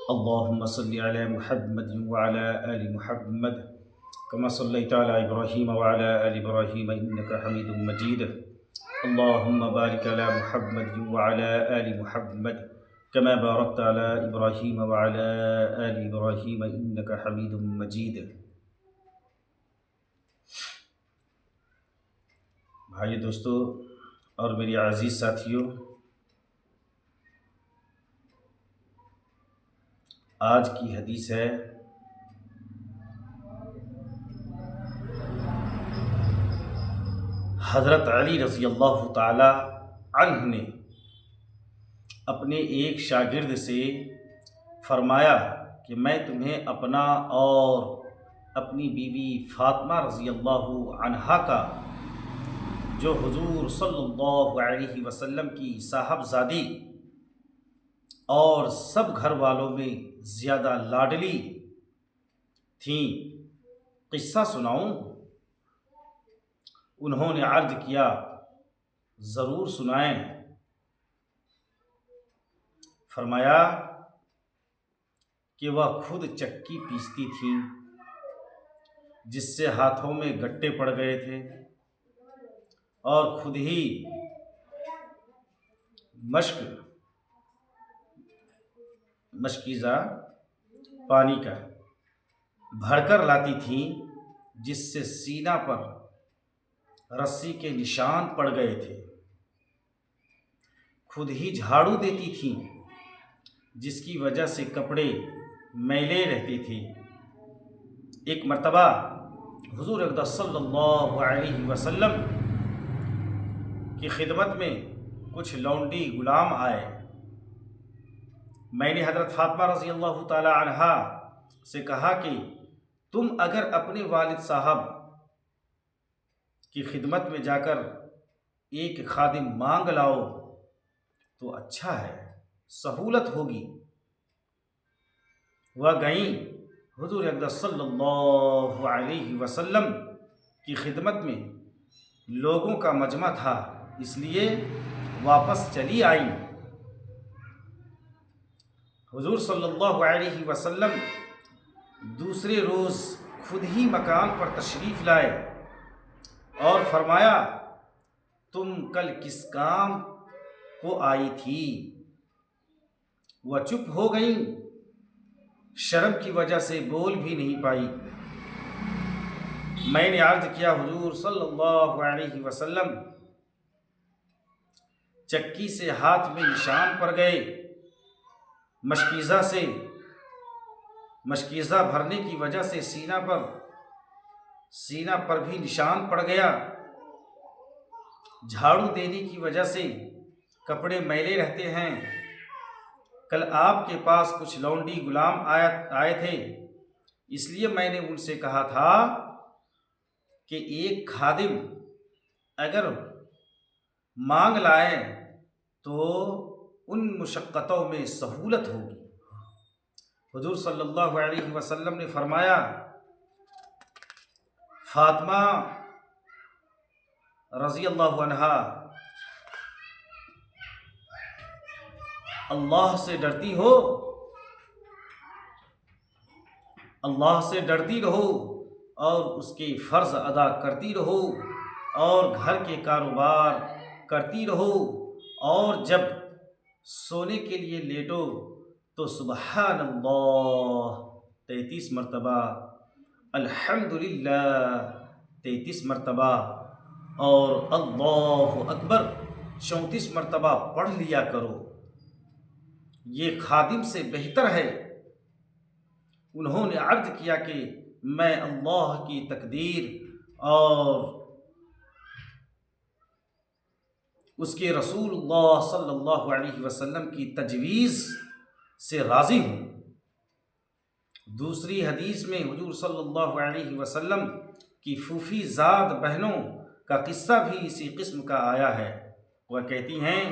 اللهم صل على محمد وعلى آل محمد كما صليت على إبراهيم وعلى آل إبراهيم إنك حميد مجيد. اللهم بارك على محمد وعلى آل محمد كما باركت على إبراهيم وعلى آل إبراهيم إنك حميد مجيد. بھائی دوستو اور میری عزیز ساتھیوں، آج کی حدیث ہے حضرت علی رضی اللہ تعالی عنہ نے اپنے ایک شاگرد سے فرمایا کہ میں تمہیں اپنا اور اپنی بیوی فاطمہ رضی اللہ عنہا کا، جو حضور صلی اللہ علیہ وسلم کی صاحبزادی اور سب گھر والوں میں زیادہ لاڈلی تھیں، قصہ سناؤں؟ انہوں نے عرض کیا، ضرور سنائیں۔ فرمایا کہ وہ خود چکی پیستی تھیں جس سے ہاتھوں میں گٹے پڑ گئے تھے، اور خود ہی مشکیزہ پانی کا بھر کر لاتی تھیں جس سے سینہ پر رسی کے نشان پڑ گئے تھے، خود ہی جھاڑو دیتی تھیں جس کی وجہ سے کپڑے میلے رہتے تھے۔ ایک مرتبہ حضور اقدس صلی اللہ علیہ وسلم کی خدمت میں کچھ لونڈی غلام آئے۔ میں نے حضرت فاطمہ رضی اللہ تعالی عنہا سے کہا کہ تم اگر اپنے والد صاحب کی خدمت میں جا کر ایک خادم مانگ لاؤ تو اچھا ہے، سہولت ہوگی۔ وہ گئیں۔ حضور اقدس صلی اللہ علیہ وسلم کی خدمت میں لوگوں کا مجمع تھا، اس لیے واپس چلی آئیں۔ حضور صلی اللہ علیہ وسلم دوسرے روز خود ہی مکان پر تشریف لائے اور فرمایا، تم کل کس کام کو آئی تھی؟ وہ چپ ہو گئیں، شرم کی وجہ سے بول بھی نہیں پائی۔ میں نے عرض کیا، حضور صلی اللہ علیہ وسلم چکی سے ہاتھ میں نشان پڑ گئے، مشکیزہ بھرنے کی وجہ سے سینہ پر بھی نشان پڑ گیا، جھاڑو دینے کی وجہ سے کپڑے میلے رہتے ہیں۔ کل آپ کے پاس کچھ لونڈی غلام آئے تھے، اس لیے میں نے ان سے کہا تھا کہ ایک خادم اگر مانگ لائیں تو ان مشقتوں میں سہولت ہوگی۔ حضور صلی اللہ علیہ وسلم نے فرمایا، فاطمہ رضی اللہ عنہا اللہ سے ڈرتی ہو، اللہ سے ڈرتی رہو اور اس کے فرض ادا کرتی رہو، اور گھر کے کاروبار کرتی رہو، اور جب سونے کے لیے لیٹو تو سبحان اللہ 33 مرتبہ، الحمدللہ 33 مرتبہ، اور اللہ اکبر 34 مرتبہ پڑھ لیا کرو، یہ خادم سے بہتر ہے۔ انہوں نے عرض کیا کہ میں اللہ کی تقدیر اور اس کے رسول اللہ صلی اللہ علیہ وسلم کی تجویز سے راضی ہوں۔ دوسری حدیث میں حضور صلی اللہ علیہ وسلم کی پھوپھی زاد بہنوں کا قصہ بھی اسی قسم کا آیا ہے۔ وہ کہتی ہیں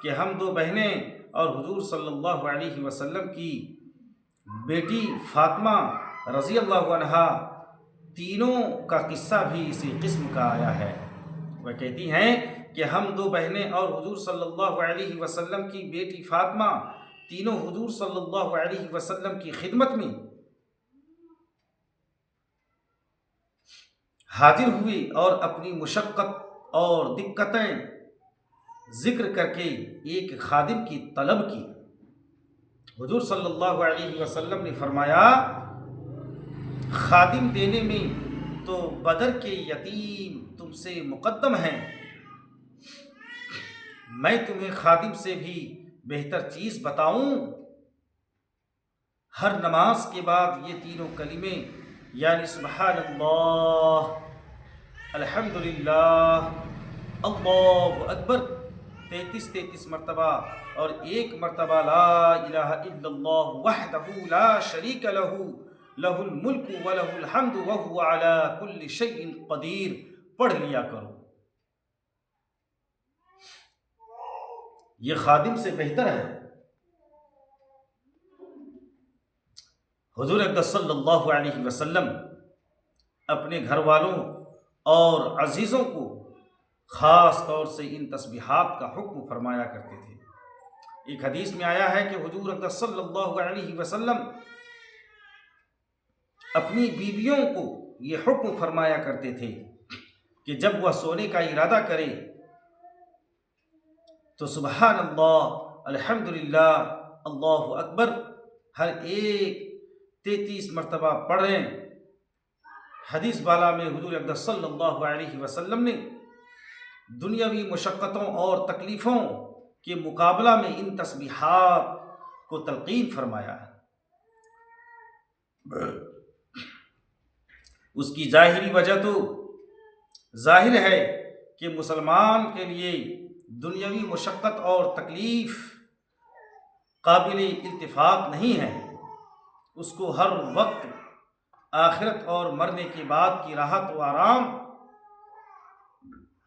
کہ ہم دو بہنیں اور حضور صلی اللہ علیہ وسلم کی بیٹی فاطمہ رضی اللہ عنہا، تینوں کا قصہ بھی اسی قسم کا آیا ہے۔ وہ کہتی ہیں کہ ہم دو بہنیں اور حضور صلی اللہ علیہ وسلم کی بیٹی فاطمہ تینوں حضور صلی اللہ علیہ وسلم کی خدمت میں حاضر ہوئے اور اپنی مشقت اور دقتیں ذکر کر کے ایک خادم کی طلب کی۔ حضور صلی اللہ علیہ وسلم نے فرمایا، خادم دینے میں تو بدر کے یتیم تم سے مقدم ہیں، میں تمہیں خادم سے بھی بہتر چیز بتاؤں؟ ہر نماز کے بعد یہ تینوں کلمے یعنی سبحان اللہ، الحمدللہ، اللہ اکبر 33 مرتبہ اور ایک مرتبہ لا الہ الا اللہ وحدہ لا شریک لہ لہ الملک ولہ الحمد وہو علی کل شیء قدیر پڑھ لیا کرو۔ یہ خادم سے بہتر ہے۔ حضور اقدس صلی اللہ علیہ وسلم اپنے گھر والوں اور عزیزوں کو خاص طور سے ان تسبیحات کا حکم فرمایا کرتے تھے۔ ایک حدیث میں آیا ہے کہ حضور اقدس صلی اللہ علیہ وسلم اپنی بیویوں کو یہ حکم فرمایا کرتے تھے کہ جب وہ سونے کا ارادہ کرے تو سبحان اللہ، الحمدللہ، اللہ اکبر ہر ایک 33 مرتبہ پڑھیں۔ حدیث بالا میں حضور اقدس صلی اللہ علیہ وسلم نے دنیاوی مشقتوں اور تکلیفوں کے مقابلہ میں ان تسبیحات کو تلقین فرمایا ہے۔ اس کی ظاہری وجہ تو ظاہر ہے کہ مسلمان کے لیے دنیاوی مشقت اور تکلیف قابل التفات نہیں ہے، اس کو ہر وقت آخرت اور مرنے کے بعد کی راحت و آرام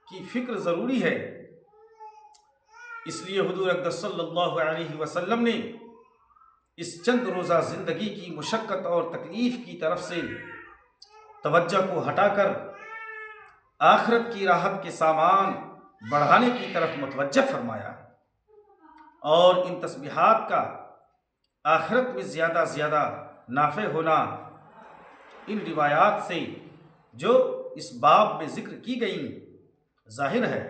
کی فکر ضروری ہے۔ اس لیے حضور اقدس صلی اللہ علیہ وسلم نے اس چند روزہ زندگی کی مشقت اور تکلیف کی طرف سے توجہ کو ہٹا کر آخرت کی راحت کے سامان بڑھانے کی طرف متوجہ فرمایا، اور ان تسبیحات کا آخرت میں زیادہ زیادہ نافع ہونا ان روایات سے جو اس باب میں ذکر کی گئیں ظاہر ہے۔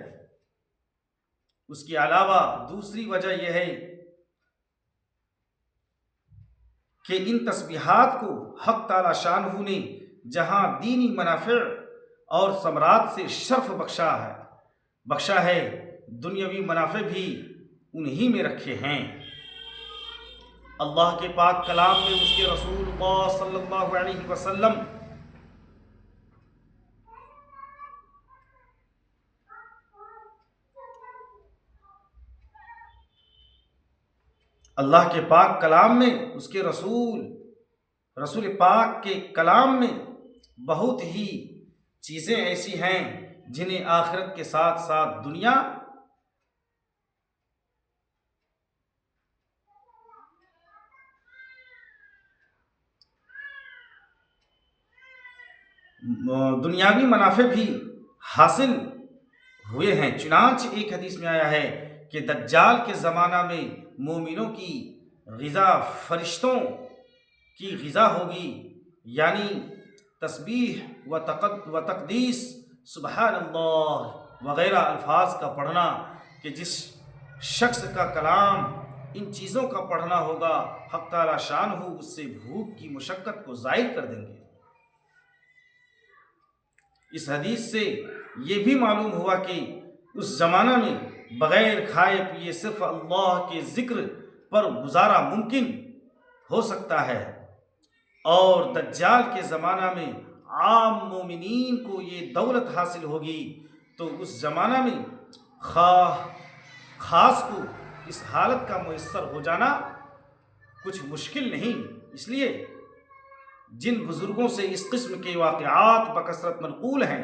اس کے علاوہ دوسری وجہ یہ ہے کہ ان تسبیحات کو حق تعالی شانہ نے جہاں دینی منافع اور ثمرات سے شرف بخشا ہے، دنیاوی منافع بھی انہی میں رکھے ہیں۔ اللہ کے پاک کلام میں اس کے رسول اللہ صلی اللہ علیہ وسلم اللہ کے پاک کلام میں اس کے رسول پاک کے کلام میں بہت ہی چیزیں ایسی ہیں جنہیں آخرت کے ساتھ ساتھ دنیاوی منافع بھی حاصل ہوئے ہیں۔ چنانچہ ایک حدیث میں آیا ہے کہ دجال کے زمانہ میں مومنوں کی غذا فرشتوں کی غذا ہوگی، یعنی تسبیح و تقدیس، سبحان اللہ وغیرہ الفاظ کا پڑھنا، کہ جس شخص کا کلام ان چیزوں کا پڑھنا ہوگا حق تعالی شانہ اس سے بھوک کی مشقت کو زائل کر دیں گے۔ اس حدیث سے یہ بھی معلوم ہوا کہ اس زمانہ میں بغیر کھائے پیے صرف اللہ کے ذکر پر گزارا ممکن ہو سکتا ہے، اور دجال کے زمانہ میں عام مومنین کو یہ دولت حاصل ہوگی تو اس زمانہ میں خاص کو اس حالت کا میسر ہو جانا کچھ مشکل نہیں۔ اس لیے جن بزرگوں سے اس قسم کے واقعات بکثرت منقول ہیں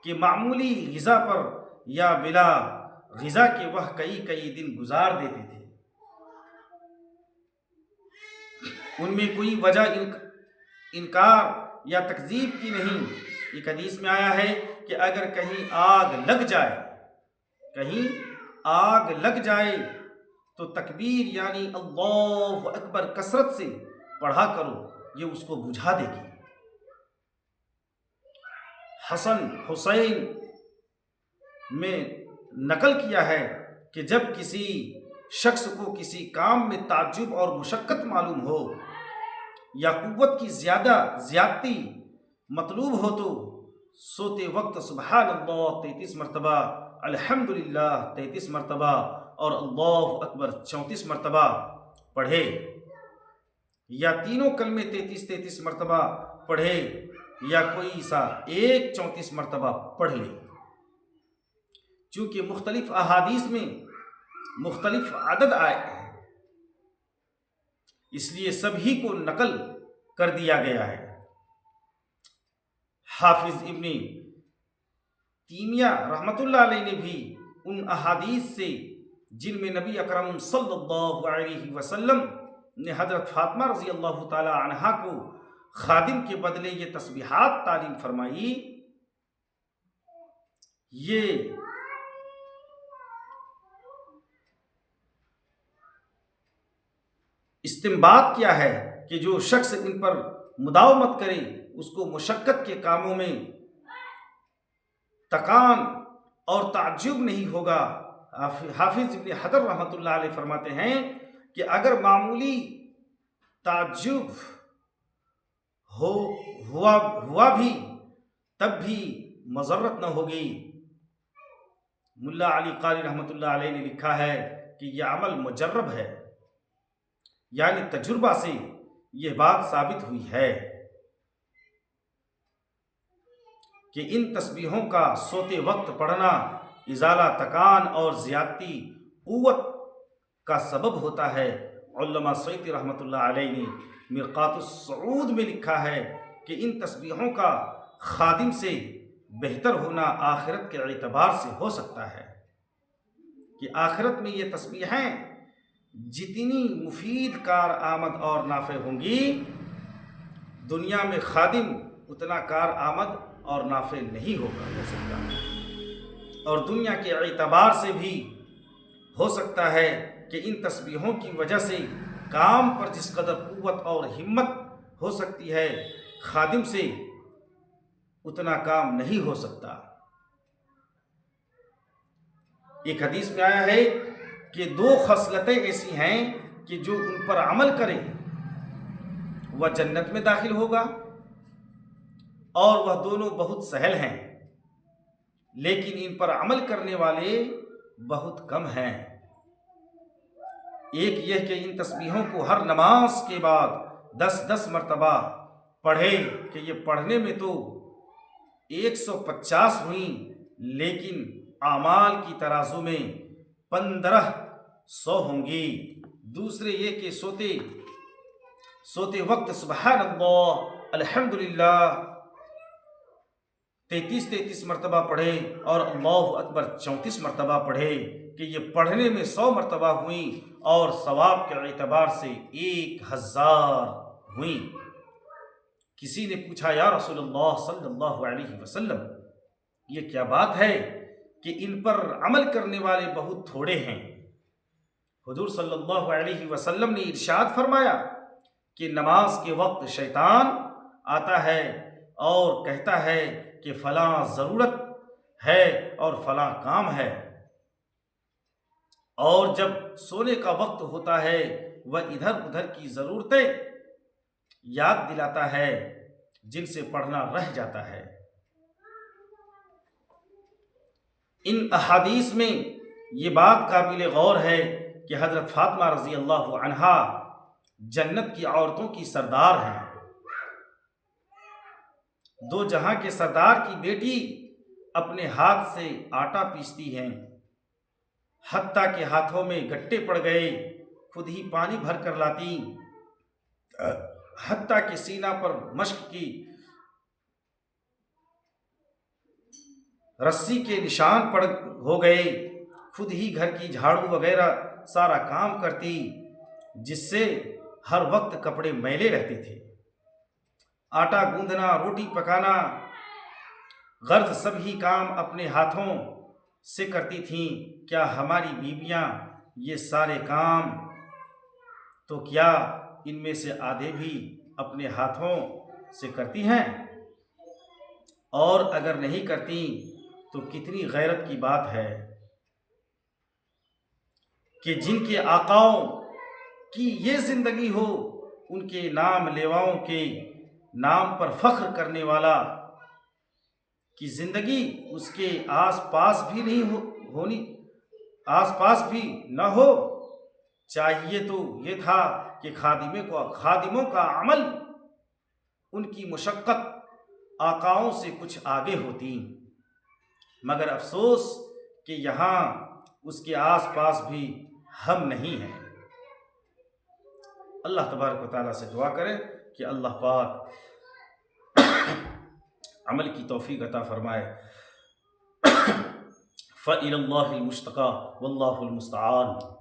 کہ معمولی غذا پر یا بلا غذا کے وہ کئی دن گزار دیتے تھے، ان میں کوئی وجہ انکار یا تکذیب کی نہیں۔ ایک حدیث میں آیا ہے کہ اگر کہیں آگ لگ جائے تو تکبیر یعنی اللہ اکبر کثرت سے پڑھا کرو، یہ اس کو بجھا دے گی۔ حسن حسین میں نقل کیا ہے کہ جب کسی شخص کو کسی کام میں تعجب اور مشقت معلوم ہو یا قوت کی زیادتی مطلوب ہو تو سوتے وقت سبحان اللہ 33 مرتبہ، الحمدللہ 33 مرتبہ اور اللہ اکبر 34 مرتبہ پڑھے، یا تینوں کلمے 33 مرتبہ پڑھے، یا کوئی سا ایک 34 مرتبہ پڑھ لے۔ چونکہ مختلف احادیث میں مختلف عدد آئے ہیں، اس لیے سبھی کو نقل کر دیا گیا ہے۔ حافظ ابن تیمیہ رحمۃ اللہ علیہ نے بھی ان احادیث سے جن میں نبی اکرم صلی اللہ علیہ وسلم نے حضرت فاطمہ رضی اللہ تعالی عنہا کو خادم کے بدلے یہ تسبیحات تعلیم فرمائی، یہ استنباط کیا ہے کہ جو شخص ان پر مداومت کرے اس کو مشقت کے کاموں میں تکان اور تعجب نہیں ہوگا۔ حافظ ابن حجر رحمۃ اللہ علیہ فرماتے ہیں کہ اگر معمولی تعجب ہوا بھی تب بھی مضرت نہ ہوگی۔ ملا علی قاری رحمۃ اللہ علیہ نے لکھا ہے کہ یہ عمل مجرب ہے، یعنی تجربہ سے یہ بات ثابت ہوئی ہے کہ ان تسبیحوں کا سوتے وقت پڑھنا ازالہ تکان اور زیادتی قوت کا سبب ہوتا ہے۔ علامہ سیوطی رحمۃ اللہ علیہ نے مرقات الصعود میں لکھا ہے کہ ان تسبیحوں کا خادم سے بہتر ہونا آخرت کے اعتبار سے ہو سکتا ہے، کہ آخرت میں یہ تسبیحیں جتنی مفید کارآمد اور نافع ہوں گی، دنیا میں خادم اتنا کارآمد اور نافع نہیں ہو سکتا، اور دنیا کے اعتبار سے بھی ہو سکتا ہے کہ ان تسبیحوں کی وجہ سے کام پر جس قدر قوت اور ہمت ہو سکتی ہے، خادم سے اتنا کام نہیں ہو سکتا۔ ایک حدیث میں آیا ہے کہ 2 خصلتیں ایسی ہیں کہ جو ان پر عمل کرے وہ جنت میں داخل ہوگا، اور وہ دونوں بہت سہل ہیں، لیکن ان پر عمل کرنے والے بہت کم ہیں۔ ایک یہ کہ ان تسبیحوں کو ہر نماز کے بعد 10 مرتبہ پڑھے، کہ یہ پڑھنے میں تو 150 ہوئیں لیکن اعمال کی ترازو میں 1500 ہوں گی۔ دوسرے یہ کہ سوتے وقت سبحان اللہ الحمدللہ 33 مرتبہ پڑھے اور اللہ اکبر 34 مرتبہ پڑھے، کہ یہ پڑھنے میں 100 مرتبہ ہوئیں اور ثواب کے اعتبار سے 1000 ہوئیں۔ کسی نے پوچھا یا رسول اللہ صلی اللہ علیہ وسلم، یہ کیا بات ہے کہ ان پر عمل کرنے والے بہت تھوڑے ہیں؟ حضور صلی اللہ علیہ وسلم نے ارشاد فرمایا کہ نماز کے وقت شیطان آتا ہے اور کہتا ہے کہ فلاں ضرورت ہے اور فلاں کام ہے، اور جب سونے کا وقت ہوتا ہے وہ ادھر ادھر کی ضرورتیں یاد دلاتا ہے جن سے پڑھنا رہ جاتا ہے۔ ان احادیث میں یہ بات قابل غور ہے کہ حضرت فاطمہ رضی اللہ عنہا جنت کی عورتوں کی سردار ہیں، 2 جہاں کے سردار کی بیٹی اپنے ہاتھ سے آٹا پیستی ہیں، حتیٰ کہ ہاتھوں میں گٹے پڑ گئے خود ہی پانی بھر کر لاتی، حتیٰ کہ سینہ پر مشق کی رسی کے نشان پڑ ہو گئے، خود ہی گھر کی جھاڑو وغیرہ سارا کام کرتی، جس سے ہر وقت کپڑے میلے رہتے تھے۔ آٹا گوندھنا، روٹی پکانا، غرض سبھی کام اپنے ہاتھوں سے کرتی تھیں۔ کیا ہماری بیویاں یہ سارے کام تو کیا ان میں سے آدھے بھی اپنے ہاتھوں سے کرتی ہیں؟ اور اگر نہیں کرتی تو کتنی غیرت کی بات ہے کہ جن کے آقاؤں کی یہ زندگی ہو، ان کے نام لیواؤں کے نام پر فخر کرنے والا کی زندگی اس کے آس پاس بھی نہیں ہونی، آس پاس بھی نہ ہو۔ چاہیے تو یہ تھا کہ خادموں کا عمل، ان کی مشقت آقاؤں سے کچھ آگے ہوتی، مگر افسوس کہ یہاں اس کے آس پاس بھی ہم نہیں ہیں۔ اللہ تبارک و تعالیٰ سے دعا کریں کہ اللہ پاک عمل کی توفیق عطا فرمائے۔ فَإِلَى اللَّهِ الْمُشْتَكَى وَاللَّهُ الْمُسْتَعَانُ۔